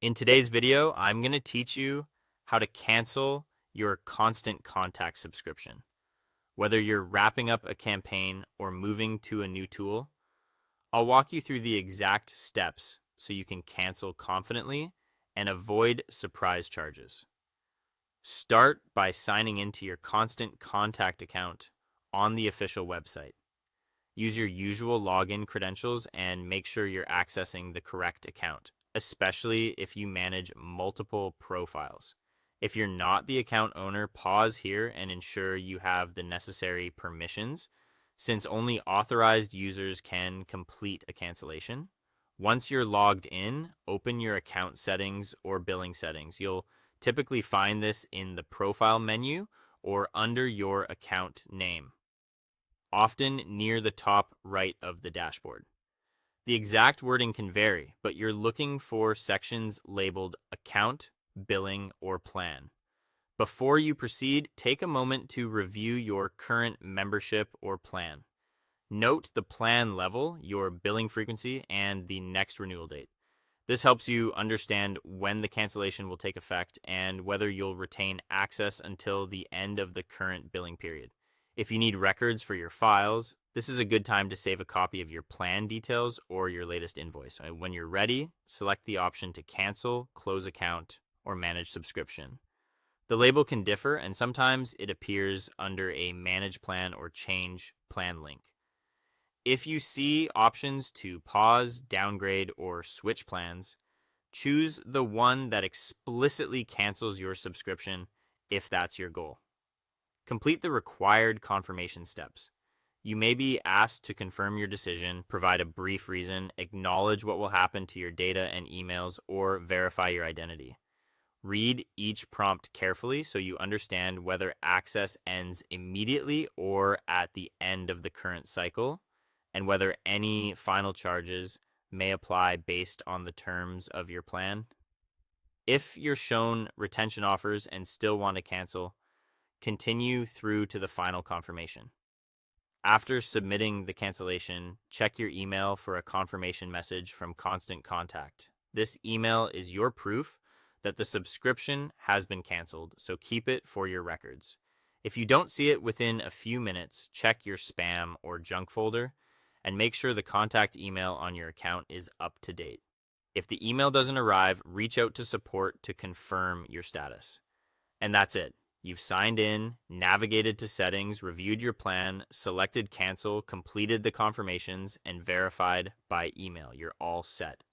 In today's video, I'm going to teach you how to cancel your Constant Contact subscription. Whether you're wrapping up a campaign or moving to a new tool, I'll walk you through the exact steps so you can cancel confidently and avoid surprise charges. Start by signing into your Constant Contact account on the official website. Use your usual login credentials and make sure you're accessing the correct account, especially if you manage multiple profiles. If you're not the account owner, pause here and ensure you have the necessary permissions, since only authorized users can complete a cancellation. Once you're logged in, open your account settings or billing settings. You'll typically find this in the profile menu or under your account name, often near the top right of the dashboard. The exact wording can vary, but you're looking for sections labeled Account, Billing, or Plan. Before you proceed, take a moment to review your current membership or plan. Note the plan level, your billing frequency, and the next renewal date. This helps you understand when the cancellation will take effect and whether you'll retain access until the end of the current billing period. If you need records for your files, this is a good time to save a copy of your plan details or your latest invoice. When you're ready, select the option to cancel, close account, or manage subscription. The label can differ, and sometimes it appears under a manage plan or change plan link. If you see options to pause, downgrade, or switch plans, choose the one that explicitly cancels your subscription if that's your goal. Complete the required confirmation steps. You may be asked to confirm your decision, provide a brief reason, acknowledge what will happen to your data and emails, or verify your identity. Read each prompt carefully so you understand whether access ends immediately or at the end of the current cycle, and whether any final charges may apply based on the terms of your plan. If you're shown retention offers and still want to cancel, continue through to the final confirmation. After submitting the cancellation, check your email for a confirmation message from Constant Contact. This email is your proof that the subscription has been canceled, so keep it for your records. If you don't see it within a few minutes, check your spam or junk folder and make sure the contact email on your account is up to date. If the email doesn't arrive, reach out to support to confirm your status. And that's it. You've signed in, navigated to settings, reviewed your plan, selected cancel, completed the confirmations, and verified by email. You're all set.